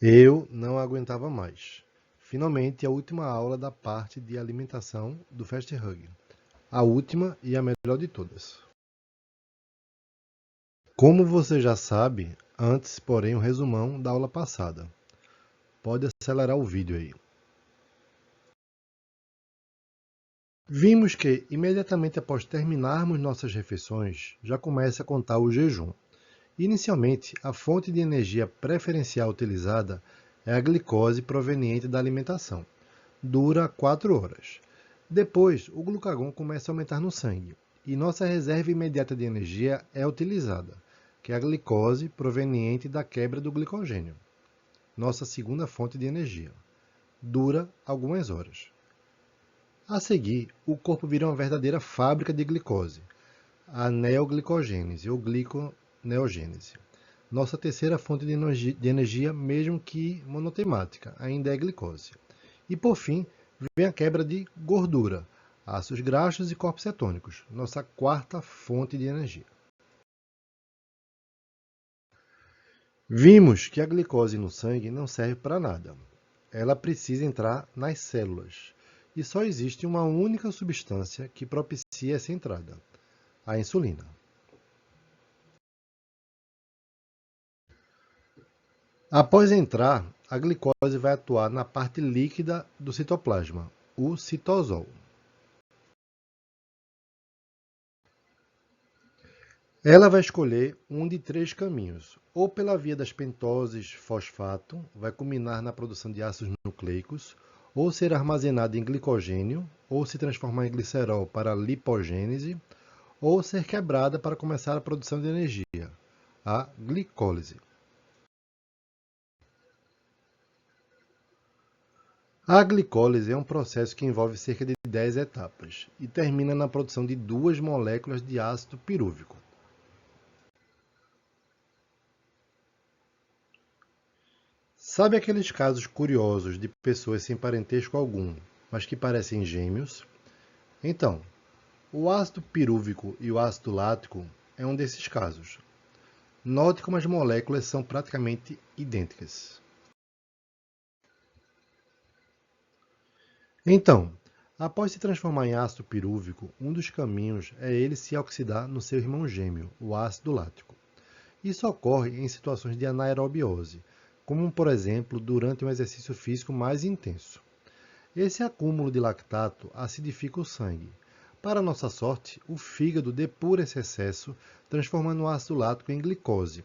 Eu não aguentava mais. Finalmente, a última aula da parte de alimentação do Fast Hug. A última e a melhor de todas. Como você já sabe, antes, porém, o resumão da aula passada. Pode acelerar o vídeo aí. Vimos que, imediatamente após terminarmos nossas refeições, já começa a contar o jejum. Inicialmente, a fonte de energia preferencial utilizada é a glicose proveniente da alimentação. Dura 4 horas. Depois, o glucagon começa a aumentar no sangue e nossa reserva imediata de energia é utilizada, que é a glicose proveniente da quebra do glicogênio, nossa segunda fonte de energia. Dura algumas horas. A seguir, o corpo vira uma verdadeira fábrica de glicose, a neoglicogênese ou gliconeogênese. Nossa terceira fonte de energia, mesmo que monotemática, ainda é glicose. E por fim, vem a quebra de gordura, ácidos graxos e corpos cetônicos, nossa quarta fonte de energia. Vimos que a glicose no sangue não serve para nada. Ela precisa entrar nas células. E só existe uma única substância que propicia essa entrada, a insulina. Após entrar, a glicose vai atuar na parte líquida do citoplasma, o citosol. Ela vai escolher um de 3 caminhos, ou pela via das pentoses fosfato, vai culminar na produção de ácidos nucleicos, ou ser armazenada em glicogênio, ou se transformar em glicerol para lipogênese, ou ser quebrada para começar a produção de energia, a glicólise. A glicólise é um processo que envolve cerca de 10 etapas e termina na produção de 2 moléculas de ácido pirúvico. Sabe aqueles casos curiosos de pessoas sem parentesco algum, mas que parecem gêmeos? Então, o ácido pirúvico e o ácido lático é um desses casos. Note como as moléculas são praticamente idênticas. Então, após se transformar em ácido pirúvico, um dos caminhos é ele se oxidar no seu irmão gêmeo, o ácido lático. Isso ocorre em situações de anaerobiose, como, por exemplo, durante um exercício físico mais intenso. Esse acúmulo de lactato acidifica o sangue. Para nossa sorte, o fígado depura esse excesso, transformando o ácido lático em glicose.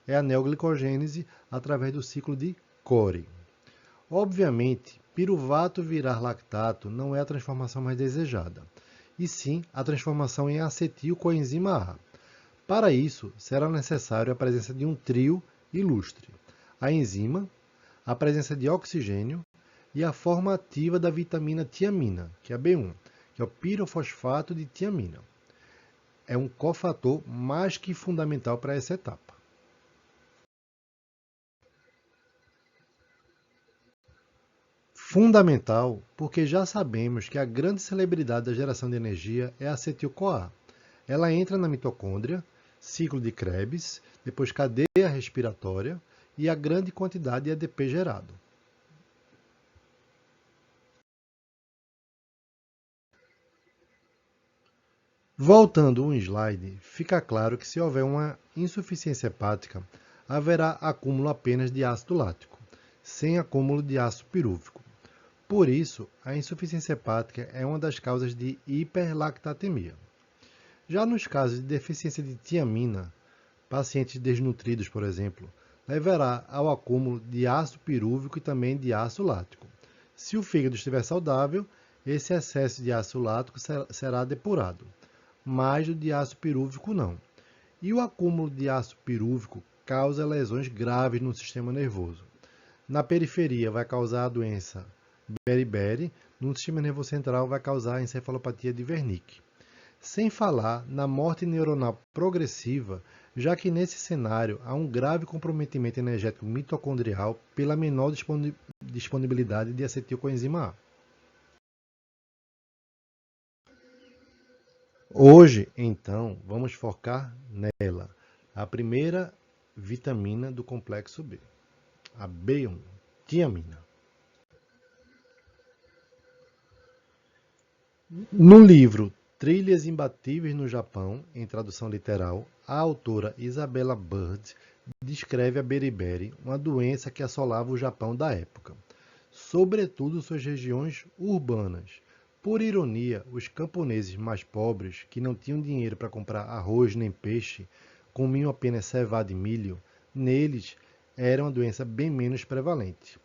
É a neoglicogênese através do ciclo de Cori. Obviamente, piruvato virar lactato não é a transformação mais desejada, e sim a transformação em acetil coenzima A. Para isso, será necessário a presença de um trio ilustre: a enzima, a presença de oxigênio e a forma ativa da vitamina tiamina, que é a B1, que é o pirofosfato de tiamina. É um cofator mais que fundamental para essa etapa. Fundamental porque já sabemos que a grande celebridade da geração de energia é a acetil-CoA. Ela entra na mitocôndria, ciclo de Krebs, depois cadeia respiratória e a grande quantidade de ADP gerado. Voltando um slide, fica claro que se houver uma insuficiência hepática, haverá acúmulo apenas de ácido lático, sem acúmulo de ácido pirúvico. Por isso, a insuficiência hepática é uma das causas de hiperlactatemia. Já nos casos de deficiência de tiamina, pacientes desnutridos, por exemplo, levará ao acúmulo de ácido pirúvico e também de ácido lático. Se o fígado estiver saudável, esse excesso de ácido lático será depurado, mas o de ácido pirúvico não. E o acúmulo de ácido pirúvico causa lesões graves no sistema nervoso. Na periferia vai causar a doença beriberi, no sistema nervoso central vai causar a encefalopatia de Wernicke. Sem falar na morte neuronal progressiva, já que nesse cenário há um grave comprometimento energético mitocondrial pela menor disponibilidade de acetilcoenzima A. Hoje, então, vamos focar nela, a primeira vitamina do complexo B. a B1, tiamina. No livro Trilhas Imbatíveis no Japão, em tradução literal, a autora Isabella Bird descreve a beriberi, uma doença que assolava o Japão da época, sobretudo suas regiões urbanas. Por ironia, os camponeses mais pobres, que não tinham dinheiro para comprar arroz nem peixe, comiam apenas cevada e milho, neles era uma doença bem menos prevalente.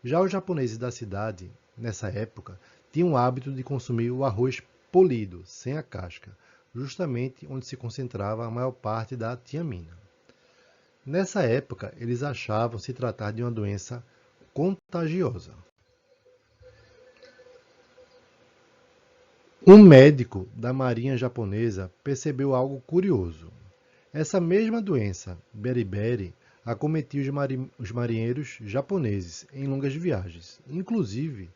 Já os japoneses da cidade, nessa época, tinham o hábito de consumir o arroz polido, sem a casca, justamente onde se concentrava a maior parte da tiamina. Nessa época, eles achavam se tratar de uma doença contagiosa. Um médico da marinha japonesa percebeu algo curioso. Essa mesma doença, beriberi, acometia os marinheiros japoneses em longas viagens. Inclusive,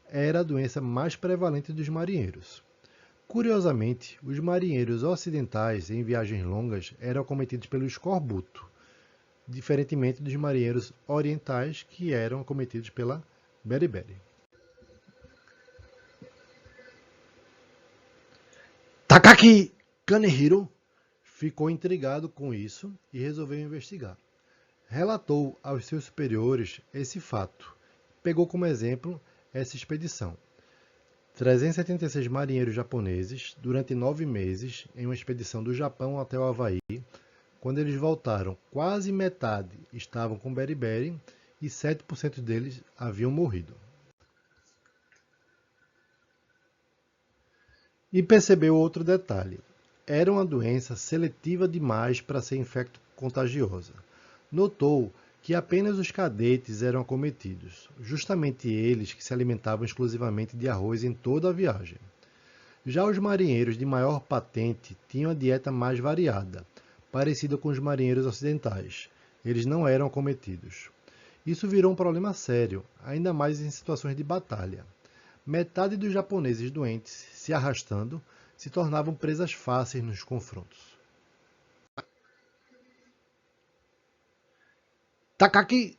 era a doença mais prevalente dos marinheiros. Curiosamente, os marinheiros ocidentais em viagens longas eram acometidos pelo escorbuto, diferentemente dos marinheiros orientais que eram acometidos pela beriberi. Takaki Kanehiro ficou intrigado com isso e resolveu investigar. Relatou aos seus superiores esse fato. Pegou como exemplo essa expedição. 376 marinheiros japoneses, durante 9 meses, em uma expedição do Japão até o Havaí. Quando eles voltaram, quase metade estavam com beriberi e 7% deles haviam morrido. E percebeu outro detalhe. Era uma doença seletiva demais para ser infecto-contagiosa. Notou que apenas os cadetes eram acometidos, justamente eles que se alimentavam exclusivamente de arroz em toda a viagem. Já os marinheiros de maior patente tinham a dieta mais variada, parecida com os marinheiros ocidentais. Eles não eram acometidos. Isso virou um problema sério, ainda mais em situações de batalha. Metade dos japoneses doentes, se arrastando, se tornavam presas fáceis nos confrontos. Takaki,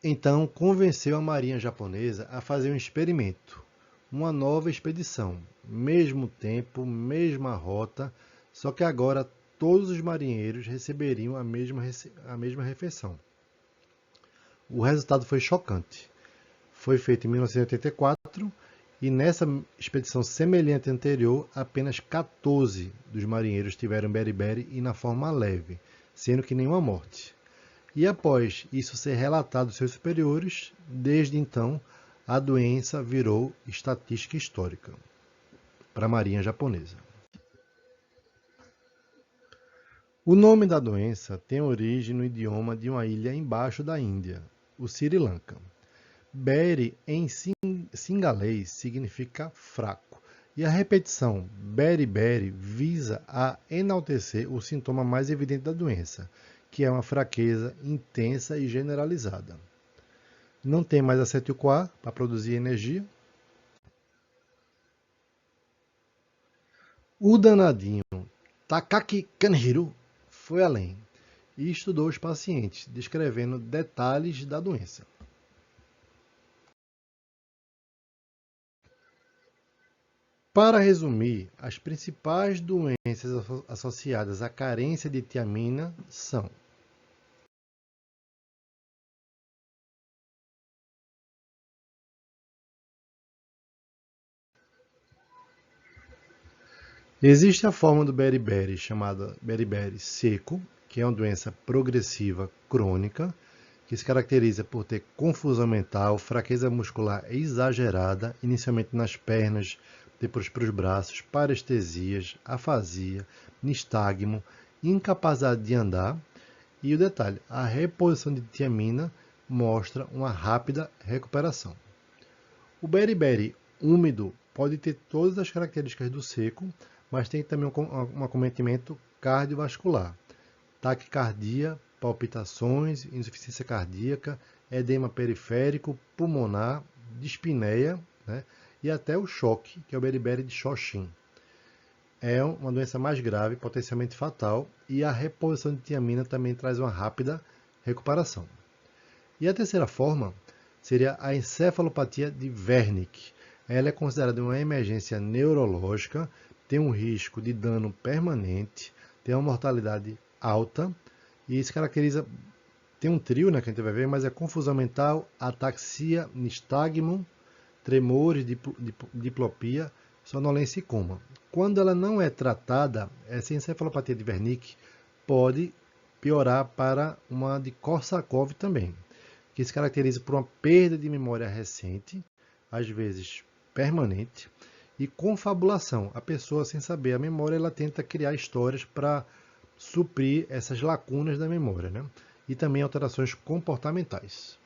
então, convenceu a marinha japonesa a fazer um experimento, uma nova expedição, mesmo tempo, mesma rota, só que agora todos os marinheiros receberiam a mesma refeição. O resultado foi chocante. Foi feito em 1984 e nessa expedição semelhante à anterior, apenas 14 dos marinheiros tiveram beriberi e na forma leve, sendo que nenhuma morte. E após isso ser relatado aos seus superiores, desde então, a doença virou estatística histórica para a marinha japonesa. O nome da doença tem origem no idioma de uma ilha embaixo da Índia, o Sri Lanka. Beri em singalês significa fraco, e a repetição beriberi visa a enaltecer o sintoma mais evidente da doença, que é uma fraqueza intensa e generalizada. Não tem mais acetil-CoA para produzir energia. O danadinho Takaki Kanehiro foi além e estudou os pacientes, descrevendo detalhes da doença. Para resumir, as principais doenças associadas à carência de tiamina são: existe a forma do beriberi chamada beriberi seco, que é uma doença progressiva crônica, que se caracteriza por ter confusão mental, fraqueza muscular exagerada, inicialmente nas pernas, depois para os braços, parestesias, afasia, nistagmo, incapacidade de andar. E o detalhe, a reposição de tiamina mostra uma rápida recuperação. O beriberi úmido pode ter todas as características do seco, mas tem também um acometimento cardiovascular, taquicardia, palpitações, insuficiência cardíaca, edema periférico, pulmonar, dispneia, né? E até o choque, que é o beriberi de Shoshin. É uma doença mais grave, potencialmente fatal, e a reposição de tiamina também traz uma rápida recuperação. E a terceira forma seria a encefalopatia de Wernicke. Ela é considerada uma emergência neurológica, tem um risco de dano permanente, tem uma mortalidade alta e se caracteriza, tem um trio, né, que a gente vai ver, mas é confusão mental, ataxia, nistagmo, tremores, diplopia, sonolência e coma. Quando ela não é tratada, essa encefalopatia de Wernicke pode piorar para uma de Korsakoff também, que se caracteriza por uma perda de memória recente, às vezes permanente, e confabulação. A pessoa, sem saber a memória, ela tenta criar histórias para suprir essas lacunas da memória, né? E também alterações comportamentais.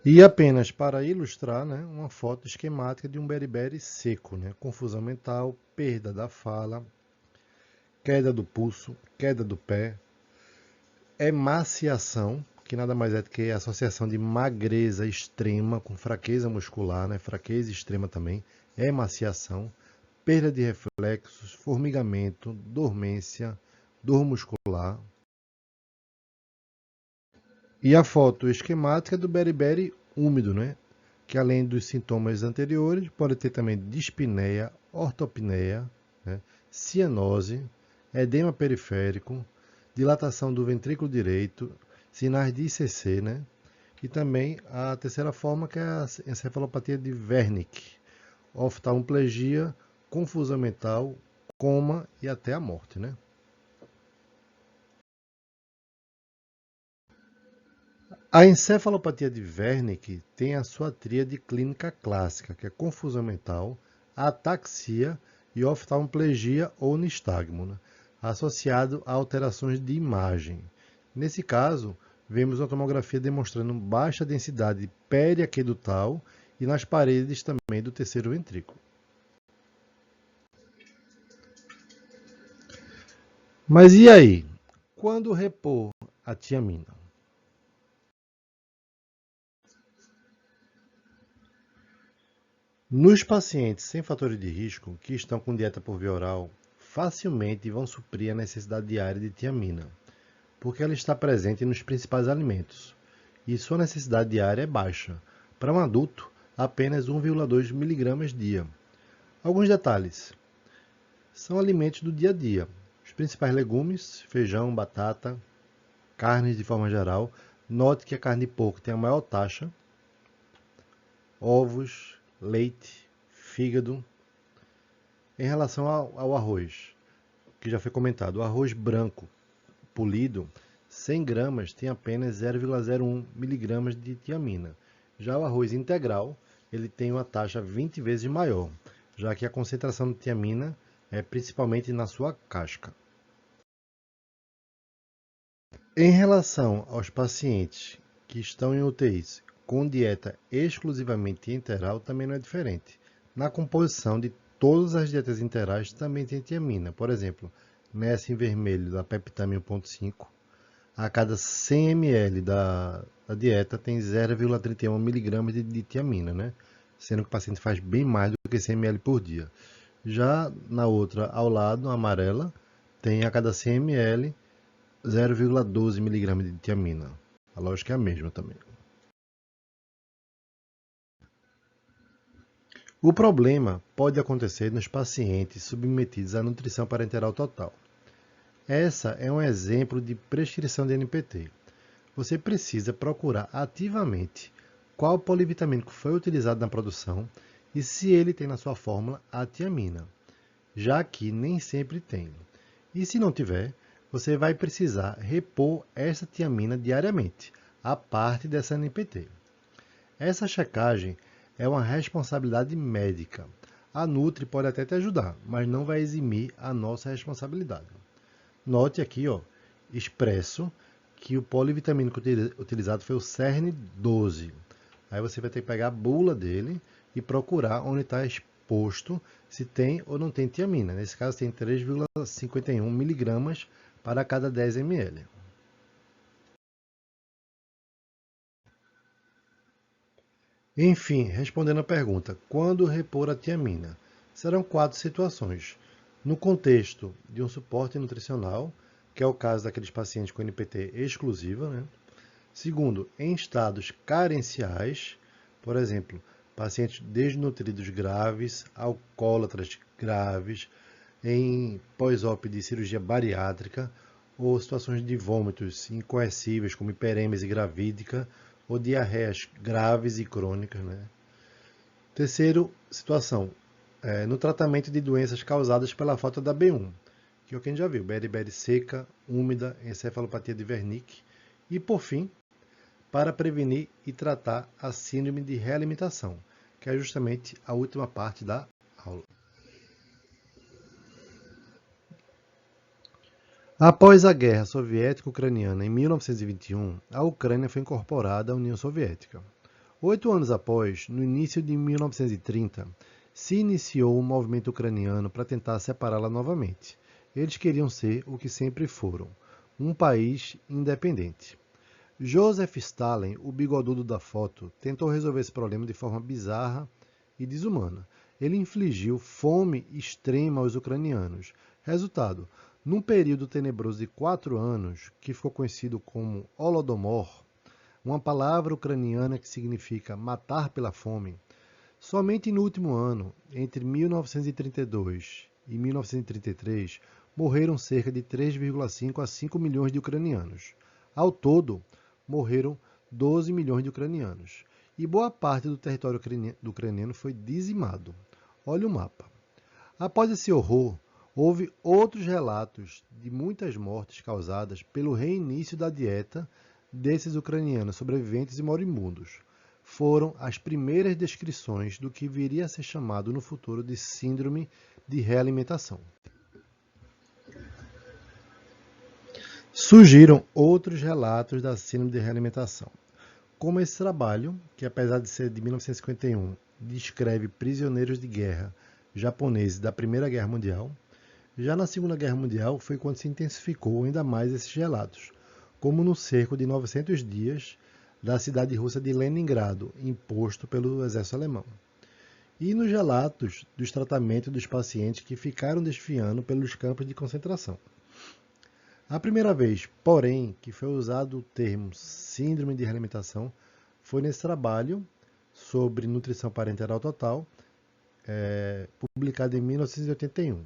E apenas para ilustrar, né, uma foto esquemática de um beriberi seco, né? Confusão mental, perda da fala, queda do pulso, queda do pé, emaciação, que nada mais é do que a associação de magreza extrema com fraqueza muscular, né? Fraqueza extrema também, emaciação, perda de reflexos, formigamento, dormência, dor muscular. E a foto esquemática do beriberi úmido, né? Que além dos sintomas anteriores, pode ter também dispneia, ortopneia, né? Cianose, edema periférico, dilatação do ventrículo direito, sinais de ICC, né? E também a terceira forma, que é a encefalopatia de Wernicke, oftalmoplegia, confusão mental, coma e até a morte, né? A encefalopatia de Wernicke tem a sua tríade clínica clássica, que é confusão mental, ataxia e oftalmoplegia ou nistagmo, né? Associado a alterações de imagem. Nesse caso, vemos uma tomografia demonstrando baixa densidade periaquedutal e nas paredes também do terceiro ventrículo. Mas e aí? Quando repor a tiamina? Nos pacientes sem fatores de risco, que estão com dieta por via oral, facilmente vão suprir a necessidade diária de tiamina, porque ela está presente nos principais alimentos, e sua necessidade diária é baixa. Para um adulto, apenas 1,2 mg dia. Alguns detalhes. São alimentos do dia a dia. Os principais legumes, feijão, batata, carnes de forma geral. Note que a carne de porco tem a maior taxa. Ovos, leite, fígado. Em relação ao arroz, que já foi comentado, o arroz branco polido, 100 gramas tem apenas 0,01 miligramas de tiamina. Já o arroz integral, ele tem uma taxa 20 vezes maior, já que a concentração de tiamina é principalmente na sua casca. Em relação aos pacientes que estão em UTIs com dieta exclusivamente enteral, também não é diferente. Na composição de todas as dietas enterais também tem tiamina. Por exemplo, nessa em vermelho da Peptame 1.5, a cada 100 ml da dieta tem 0,31 mg de tiamina, né? Sendo que o paciente faz bem mais do que 100 ml por dia. Já na outra, ao lado, a amarela, tem a cada 100 ml 0,12 mg de tiamina. A lógica é a mesma também. O problema pode acontecer nos pacientes submetidos à nutrição parenteral total. Essa é um exemplo de prescrição de NPT. Você precisa procurar ativamente qual polivitamínico foi utilizado na produção e se ele tem na sua fórmula a tiamina, já que nem sempre tem. E se não tiver, você vai precisar repor essa tiamina diariamente, a parte dessa NPT. Essa checagem é uma responsabilidade médica. A Nutri pode até te ajudar, mas não vai eximir a nossa responsabilidade. Note aqui, expresso, que o polivitamínico utilizado foi o Cerne 12. Aí você vai ter que pegar a bula dele e procurar onde está exposto se tem ou não tem tiamina. Nesse caso tem 3,51 mg para cada 10 ml. Enfim, respondendo à pergunta, quando repor a tiamina? Serão 4 situações. No contexto de um suporte nutricional, que é o caso daqueles pacientes com NPT exclusiva, né? Segundo, em estados carenciais, por exemplo, pacientes desnutridos graves, alcoólatras graves, em pós-op de cirurgia bariátrica, ou situações de vômitos incoercíveis, como hiperêmese gravídica, ou diarreias graves e crônicas, né? Terceiro situação, no tratamento de doenças causadas pela falta da B1, que é o que a gente já viu, beriberi seca, úmida, encefalopatia de Wernicke, e por fim, para prevenir e tratar a síndrome de realimentação, que é justamente a última parte da aula. Após a Guerra Soviético-Ucraniana em 1921, a Ucrânia foi incorporada à União Soviética. 8 anos após, no início de 1930, se iniciou um movimento ucraniano para tentar separá-la novamente. Eles queriam ser o que sempre foram, um país independente. Joseph Stalin, o bigodudo da foto, tentou resolver esse problema de forma bizarra e desumana. Ele infligiu fome extrema aos ucranianos. Resultado, num período tenebroso de 4 anos, que ficou conhecido como Holodomor, uma palavra ucraniana que significa matar pela fome, somente no último ano, entre 1932 e 1933, morreram cerca de 3,5 a 5 milhões de ucranianos. Ao todo, morreram 12 milhões de ucranianos. E boa parte do território ucraniano foi dizimado. Olha o mapa. Após esse horror, houve outros relatos de muitas mortes causadas pelo reinício da dieta desses ucranianos sobreviventes e moribundos. Foram as primeiras descrições do que viria a ser chamado no futuro de síndrome de realimentação. Surgiram outros relatos da síndrome de realimentação, como esse trabalho, que apesar de ser de 1951, descreve prisioneiros de guerra japoneses da Primeira Guerra Mundial. Já na Segunda Guerra Mundial foi quando se intensificou ainda mais esses relatos, como no cerco de 900 dias da cidade russa de Leningrado, imposto pelo exército alemão. E nos relatos dos tratamentos dos pacientes que ficaram desfiando pelos campos de concentração. A primeira vez, porém, que foi usado o termo síndrome de realimentação foi nesse trabalho sobre nutrição parenteral total, publicado em 1981.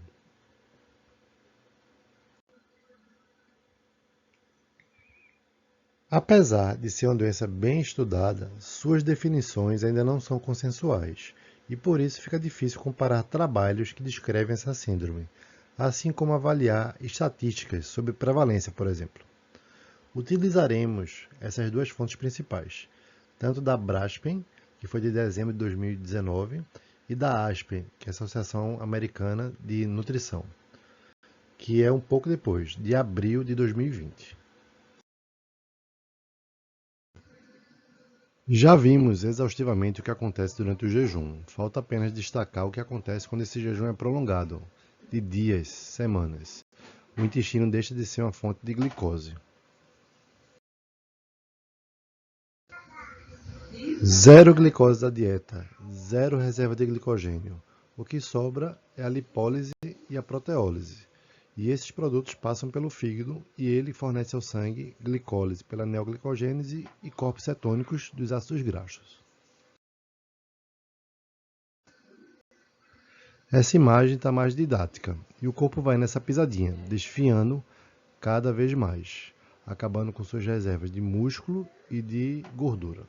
Apesar de ser uma doença bem estudada, suas definições ainda não são consensuais, e por isso fica difícil comparar trabalhos que descrevem essa síndrome, assim como avaliar estatísticas sobre prevalência, por exemplo. Utilizaremos essas duas fontes principais, tanto da Braspen, que foi de dezembro de 2019, e da ASPEN, que é a Associação Americana de Nutrição, que é um pouco depois, de abril de 2020. Já vimos exaustivamente o que acontece durante o jejum. Falta apenas destacar o que acontece quando esse jejum é prolongado, de dias, semanas. O intestino deixa de ser uma fonte de glicose. Zero glicose da dieta, zero reserva de glicogênio. O que sobra é a lipólise e a proteólise. E esses produtos passam pelo fígado e ele fornece ao sangue glicólise pela neoglicogênese e corpos cetônicos dos ácidos graxos. Essa imagem está mais didática e o corpo vai nessa pisadinha, desfiando cada vez mais, acabando com suas reservas de músculo e de gordura.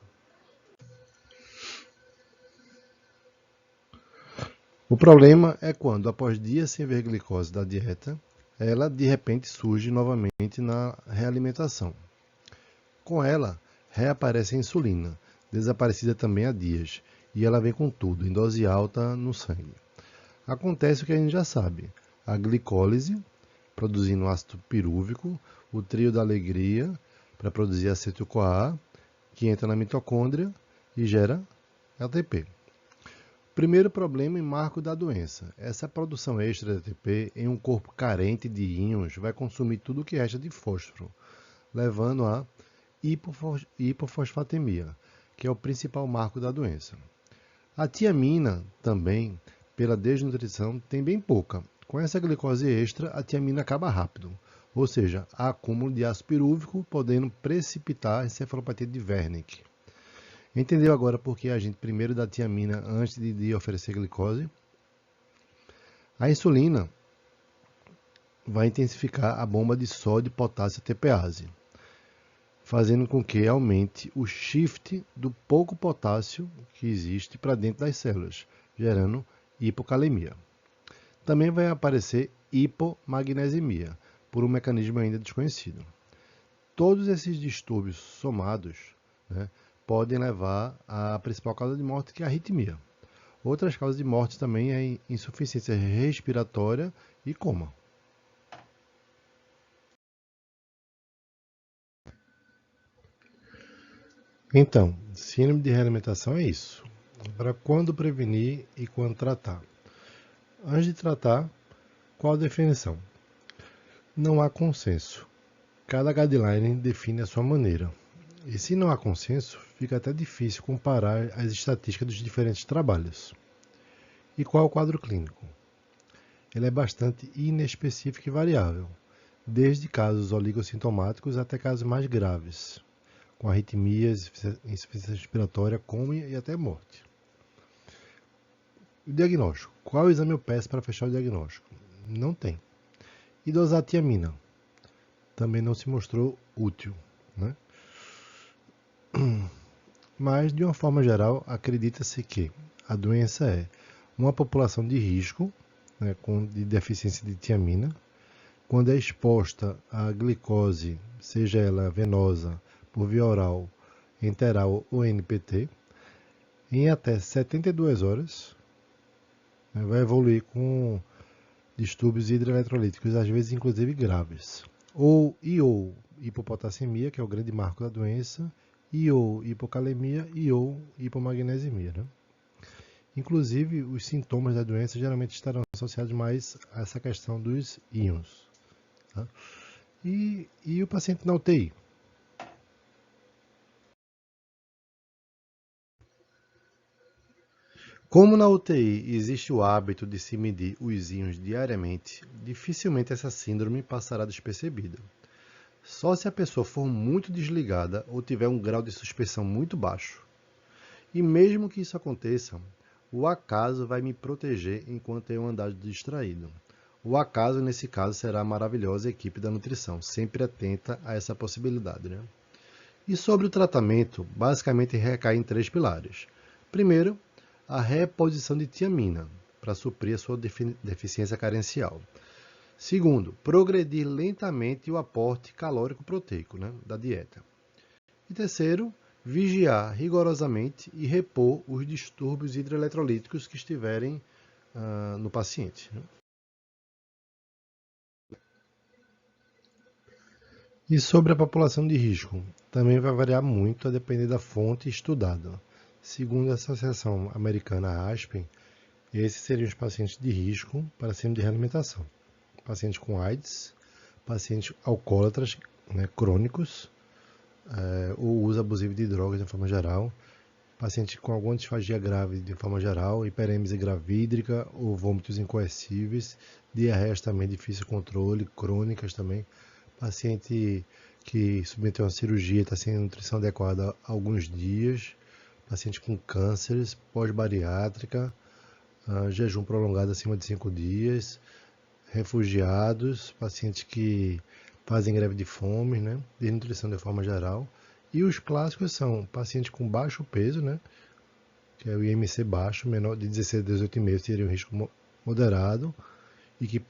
O problema é quando, após dias sem ver glicose da dieta, ela de repente surge novamente na realimentação. Com ela, reaparece a insulina, desaparecida também há dias, e ela vem com tudo, em dose alta no sangue. Acontece o que a gente já sabe, a glicólise, produzindo ácido pirúvico, o trio da alegria, para produzir acetil-CoA, que entra na mitocôndria e gera ATP. Primeiro problema e marco da doença. Essa produção extra de ATP em um corpo carente de íons vai consumir tudo o que resta de fósforo, levando a hipofosfatemia, que é o principal marco da doença. A tiamina, também, pela desnutrição, tem bem pouca. Com essa glicose extra, a tiamina acaba rápido. ou seja, acúmulo de ácido pirúvico, podendo precipitar a encefalopatia de Wernicke. Entendeu agora por que a gente primeiro dá tiamina antes de oferecer glicose? A insulina vai intensificar a bomba de sódio e potássio TPase, fazendo com que aumente o shift do pouco potássio que existe para dentro das células, gerando hipocalemia. Também vai aparecer hipomagnesemia, por um mecanismo ainda desconhecido. Todos esses distúrbios somados, né, podem levar à principal causa de morte, que é a arritmia. Outras causas de morte também é insuficiência respiratória e coma. Então, síndrome de realimentação é isso. Para quando prevenir e quando tratar. Antes de tratar, qual a definição? Não há consenso. Cada guideline define a sua maneira. E se não há consenso, fica até difícil comparar as estatísticas dos diferentes trabalhos. E qual é o quadro clínico? Ele é bastante inespecífico e variável, desde casos oligossintomáticos até casos mais graves, com arritmias, insuficiência respiratória, coma e até morte. O diagnóstico. Qual exame eu peço para fechar o diagnóstico? Não tem. E dosar tiamina? Também não se mostrou útil, né? Mas, de uma forma geral, acredita-se que a doença é uma população de risco, né, de deficiência de tiamina, quando é exposta à glicose, seja ela venosa, por via oral, enteral ou NPT, em até 72 horas, né, vai evoluir com distúrbios hidroeletrolíticos, às vezes inclusive graves. Ou hipopotassemia, que é o grande marco da doença, hipocalemia e hipomagnesemia. Né? Inclusive, os sintomas da doença geralmente estarão associados mais a essa questão dos íons. Tá? E o paciente na UTI? Como na UTI existe o hábito de se medir os íons diariamente, dificilmente essa síndrome passará despercebida. Só se a pessoa for muito desligada ou tiver um grau de suspeição muito baixo. E mesmo que isso aconteça, o acaso vai me proteger enquanto eu andar distraído. O acaso, nesse caso, será a maravilhosa equipe da nutrição, sempre atenta a essa possibilidade. Né? E sobre o tratamento, basicamente recai em 3 pilares. Primeiro, a reposição de tiamina, para suprir a sua deficiência carencial. Segundo, progredir lentamente o aporte calórico-proteico, né, da dieta. E terceiro, vigiar rigorosamente e repor os distúrbios hidroeletrolíticos que estiverem no paciente. Né? E sobre a população de risco, também vai variar muito a depender da fonte estudada. Segundo a Associação Americana ASPEN, esses seriam os pacientes de risco para síndrome de realimentação. Pacientes com AIDS, pacientes alcoólatras, né, crônicos, ou uso abusivo de drogas de forma geral, paciente com alguma disfagia grave de forma geral, hiperêmese gravídrica ou vômitos incoercíveis, diarreias também de difícil controle, crônicas também, paciente que submeteu a uma cirurgia e está sem nutrição adequada há alguns dias, paciente com cânceres, pós-bariátrica, jejum prolongado acima de 5 dias, refugiados, pacientes que fazem greve de fome, né, desnutrição de forma geral. E os clássicos são pacientes com baixo peso, né, que é o IMC baixo, menor de 16 a 18,5 teria um risco moderado,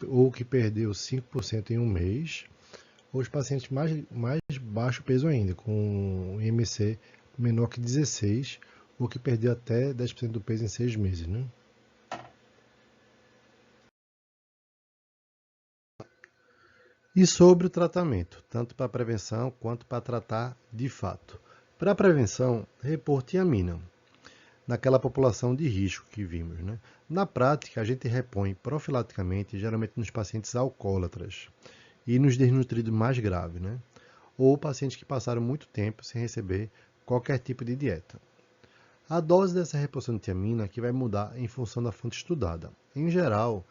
ou que perdeu 5% em um mês, ou os pacientes mais baixo peso ainda, com IMC menor que 16, ou que perdeu até 10% do peso em 6 meses. Né? E sobre o tratamento, tanto para prevenção quanto para tratar de fato. Para a prevenção, repor tiamina, naquela população de risco que vimos. Né? Na prática, a gente repõe profilaticamente, geralmente nos pacientes alcoólatras e nos desnutridos mais graves, né? Ou pacientes que passaram muito tempo sem receber qualquer tipo de dieta. A dose dessa reposição de tiamina que vai mudar em função da fonte estudada. Em geral,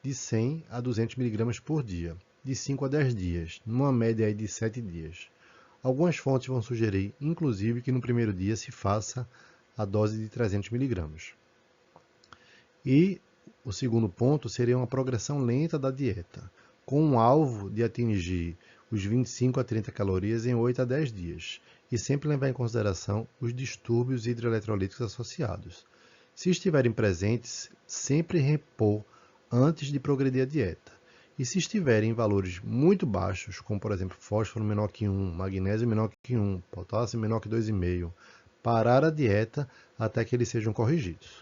de 100 a 200 mg por dia. de 5 a 10 dias, numa média aí de 7 dias. Algumas fontes vão sugerir, inclusive, que no primeiro dia se faça a dose de 300 mg. E o segundo ponto seria uma progressão lenta da dieta, com um alvo de atingir os 25 a 30 calorias em 8 a 10 dias, e sempre levar em consideração os distúrbios hidroeletrolíticos associados. Se estiverem presentes, sempre repor antes de progredir a dieta. E se estiverem em valores muito baixos, como por exemplo fósforo menor que 1, magnésio menor que 1, potássio menor que 2,5, parar a dieta até que eles sejam corrigidos.